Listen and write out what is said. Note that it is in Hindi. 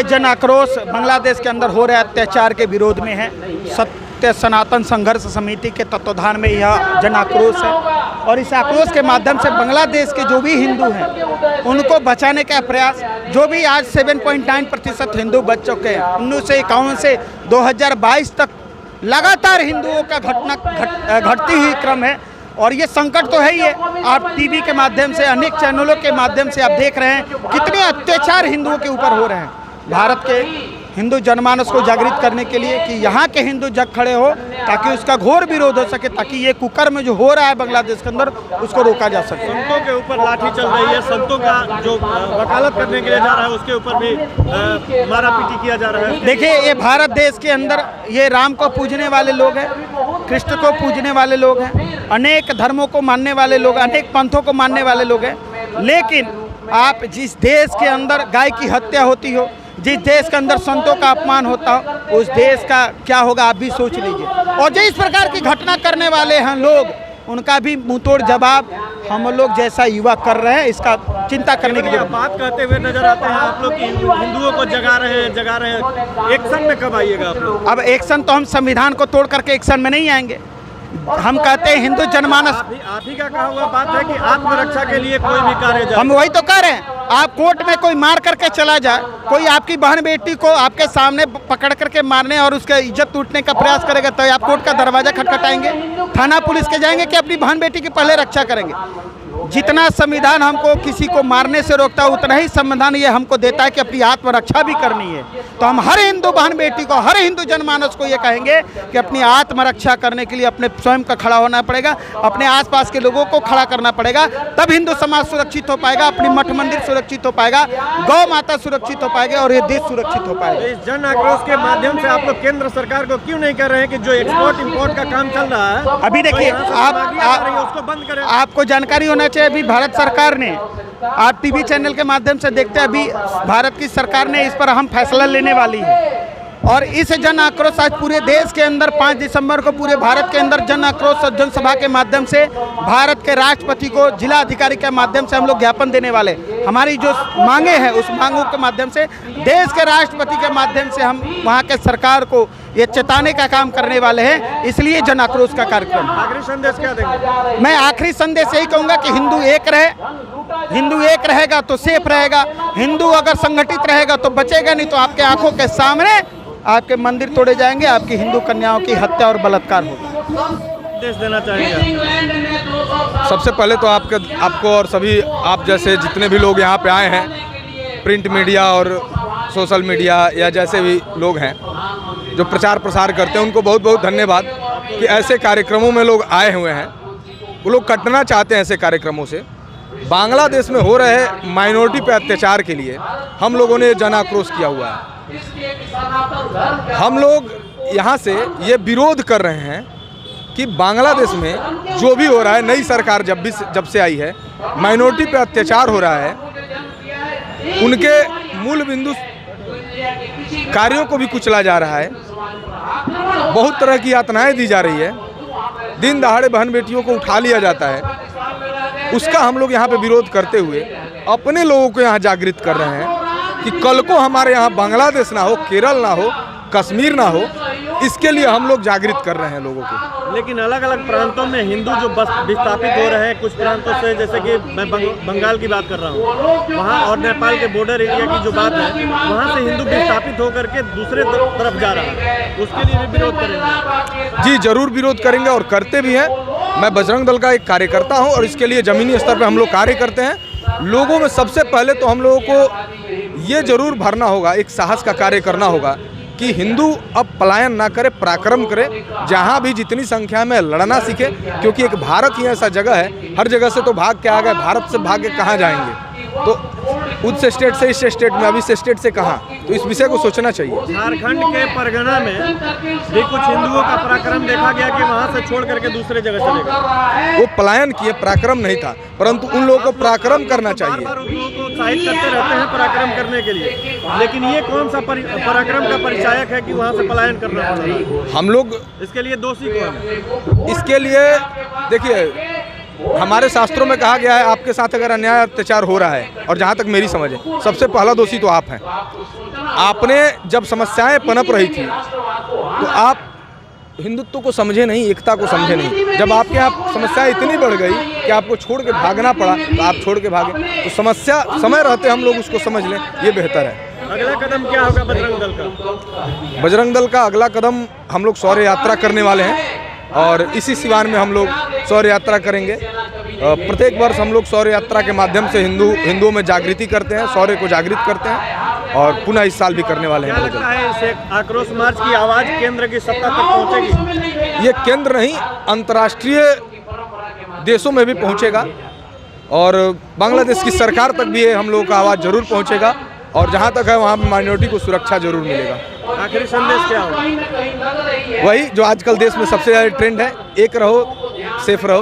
ये जन आक्रोश बांग्लादेश के अंदर हो रहे अत्याचार के विरोध में है। सत्य सनातन संघर्ष समिति के तत्वाधान में यह जन आक्रोश है और इस आक्रोश के माध्यम से बांग्लादेश के जो भी हिंदू हैं उनको बचाने का प्रयास, जो भी आज 7.9% हिंदू बच चुके हैं, 1951 से 2022 तक लगातार हिंदुओं का घटती ही क्रम है। और ये संकट तो है ही है। आप टीवी के माध्यम से, अनेक चैनलों के माध्यम से आप देख रहे हैं कितने अत्याचार हिंदुओं के ऊपर हो रहे हैं। भारत के हिंदू जनमानस को जागृत करने के लिए कि यहाँ के हिंदू जग खड़े हो ताकि उसका घोर विरोध हो सके, ताकि ये कुकर्म जो हो रहा है बांग्लादेश के अंदर उसको रोका जा सके। संतों के ऊपर लाठी चल रही है, संतों का जो वकालत करने के लिए जा रहा है उसके ऊपर भी मारा पीटी किया जा रहा है। देखिए, ये भारत देश के अंदर ये राम को पूजने वाले लोग हैं, कृष्ण को पूजने वाले लोग हैं, अनेक धर्मों को मानने वाले लोग, अनेक पंथों को मानने वाले लोग हैं। लेकिन आप जिस देश के अंदर गाय की हत्या होती हो, जिस देश के अंदर संतों का अपमान होता हो, उस देश का क्या होगा आप भी सोच लीजिए। और जो इस प्रकार की घटना करने वाले हैं लोग, उनका भी मुंहतोड़ जवाब हम लोग जैसा युवा कर रहे हैं, इसका चिंता करने की जरूरत। बात कहते हुए नजर आते हैं आप लोग कि हिंदुओं को जगा रहे हैं। एक्शन में कब आइएगा आप लोग? अब एक्शन तो हम संविधान को तोड़ करके एक्शन में नहीं आएंगे। हम कहते हैं हिंदू जनमानस, आप ही का कहा हुआ बात है कि आत्मरक्षा के लिए कोई भी कार्य जाए। हम वही तो कह रहे हैं। आप कोर्ट में कोई मार करके चला जाए, कोई आपकी बहन बेटी को आपके सामने पकड़ करके मारने और उसका इज्जत टूटने का प्रयास करेगा तो आप कोर्ट का दरवाजा खटखटाएंगे, थाना पुलिस के जाएंगे कि अपनी बहन बेटी की पहले रक्षा करेंगे? जितना संविधान हमको किसी को मारने से रोकता है, उतना ही संविधान ये हमको देता है कि अपनी आत्मरक्षा भी करनी है। तो हम हर हिंदू बहन बेटी को, हर हिंदू जनमानस को ये कहेंगे कि अपनी आत्मरक्षा करने के लिए अपने स्वयं का खड़ा होना पड़ेगा, अपने आसपास के लोगों को खड़ा करना पड़ेगा, तब हिंदू समाज सुरक्षित हो पाएगा, अपनी मठ मंदिर सुरक्षित हो पाएगा, गौ माता सुरक्षित हो पाएगी और ये देश सुरक्षित हो पाएगा। इस जन आक्रोश के माध्यम से आप लोग केंद्र सरकार को क्यों नहीं कर रहे हैं कि जो एक्सपोर्ट इंपोर्ट का काम चल रहा है, अभी देखिए उसको बंद करें? आपको जानकारी होना चाहिए, अभी भारत सरकार ने, आप टीवी चैनल के माध्यम से देखते हैं, अभी भारत की सरकार ने इस पर अहम फैसला लेने वाली है। और इस जन आक्रोश आज पूरे देश के अंदर 5 दिसंबर को पूरे भारत के अंदर जन आक्रोश जनसभा के माध्यम से भारत के राष्ट्रपति को जिला अधिकारी के माध्यम से हम लोग ज्ञापन देने वाले। हमारी जो मांगे हैं उस मांगों के माध्यम से देश के राष्ट्रपति के माध्यम से हम वहाँ के सरकार को ये चेताने का काम करने वाले हैं। इसलिए जन आक्रोश का कार्यक्रम। आखिरी संदेश क्या देंगे? मैं आखिरी संदेश यही कहूँगा कि हिंदू एक रहे। हिंदू एक रहेगा तो सेफ रहेगा। हिंदू अगर संगठित रहेगा तो बचेगा, नहीं तो आपके आंखों के सामने आपके मंदिर तोड़े जाएंगे, आपकी हिंदू कन्याओं की हत्या और बलात्कार होगा। संदेश देना चाहेंगे? सबसे पहले तो आपको और सभी आप जैसे जितने भी लोग यहाँ पे आए हैं, प्रिंट मीडिया और सोशल मीडिया या जैसे भी लोग हैं जो प्रचार प्रसार करते हैं, उनको बहुत बहुत धन्यवाद कि ऐसे कार्यक्रमों में लोग आए हुए हैं। वो लोग कटना चाहते हैं ऐसे कार्यक्रमों से। बांग्लादेश में हो रहे माइनॉरिटी पे अत्याचार के लिए हम लोगों ने जन आक्रोश किया हुआ है। हम लोग यहाँ से ये विरोध कर रहे हैं कि बांग्लादेश में जो भी हो रहा है, नई सरकार जब से आई है, माइनॉरिटी पे अत्याचार हो रहा है, उनके मूल बिंदु कार्यों को भी कुचला जा रहा है, बहुत तरह की यातनाएं दी जा रही है, दिन दहाड़े बहन बेटियों को उठा लिया जाता है। उसका हम लोग यहाँ पे विरोध करते हुए अपने लोगों को यहाँ जागृत कर रहे हैं कि कल को हमारे यहाँ बांग्लादेश ना हो, केरल ना हो, कश्मीर ना हो, इसके लिए हम लोग जागृत कर रहे हैं लोगों को। लेकिन अलग अलग प्रांतों में हिंदू जो विस्थापित हो रहे हैं, कुछ प्रांतों से, जैसे कि मैं बंगाल की बात कर रहा हूँ, वहाँ और नेपाल के बॉर्डर एरिया की जो बात है, वहाँ से हिंदू विस्थापित होकर के दूसरे तरफ जा रहा है, उसके लिए भी विरोध करेंगे? जी जरूर विरोध करेंगे और करते भी हैं। मैं बजरंग दल का एक कार्यकर्ता हूँ और इसके लिए ज़मीनी स्तर पर हम लोग कार्य करते हैं। लोगों में सबसे पहले तो हम लोगों को ये जरूर भरना होगा, एक साहस का कार्य करना होगा कि हिंदू अब पलायन ना करे, पराक्रम करे, जहाँ भी जितनी संख्या में लड़ना सीखे, क्योंकि एक भारत ही ऐसा जगह है, हर जगह से तो भाग के आ गए, भारत से भाग के कहाँ जाएंगे? तो उस स्टेट से इस स्टेट में, अभी इस स्टेट से कहाँ, तो इस विषय को सोचना चाहिए। झारखंड के परगना में भी कुछ हिंदुओं का पराक्रम देखा गया कि वहाँ से छोड़ करके दूसरे जगह चले गए। वो पलायन किए, पराक्रम नहीं था, परंतु उन लोगों को पराक्रम करना चाहिए। बार उन लोगों को उत्साहित करते रहते हैं पराक्रम करने के लिए, लेकिन ये कौन सा पराक्रम का परिचायक है कि वहाँ से पलायन करना पड़ा? हम लोग इसके लिए दोषी कौन है? इसके लिए देखिए, हमारे शास्त्रों में कहा गया है आपके साथ अगर अन्याय अत्याचार हो रहा है, और जहाँ तक मेरी समझ है सबसे पहला दोषी तो आप हैं। आपने जब समस्याएं पनप रही थी तो आप हिंदुत्व को समझे नहीं, एकता को समझे नहीं। जब आपके यहाँ समस्याएं इतनी बढ़ गई कि आपको छोड़ के भागना पड़ा तो आप छोड़ के भागे। तो समस्या समय रहते हम लोग उसको समझ लें, ये बेहतर है। अगला कदम क्या होगा बजरंग दल का? बजरंग दल का अगला कदम, हम लोग शौर्य यात्रा करने वाले हैं और इसी सिवान में हम लोग शौर्य यात्रा करेंगे। प्रत्येक वर्ष हम लोग शौर्य यात्रा के माध्यम से हिंदुओं में जागृति करते हैं, शौर्य को जागृत करते हैं और पुनः इस साल भी करने वाले हैं। क्या लगता है इस आक्रोश मार्च की आवाज़ केंद्र की सत्ता तक पहुंचेगी? ये केंद्र नहीं, अंतर्राष्ट्रीय देशों में भी पहुंचेगा और बांग्लादेश की सरकार तक भी हम लोगों का आवाज़ जरूर पहुंचेगा और जहां तक है वहां माइनॉरिटी को सुरक्षा जरूर मिलेगा। आखिरी संदेश क्या होगा? वही जो आजकल देश में सबसे ज़्यादा ट्रेंड है, एक रहो, सेफ रहो।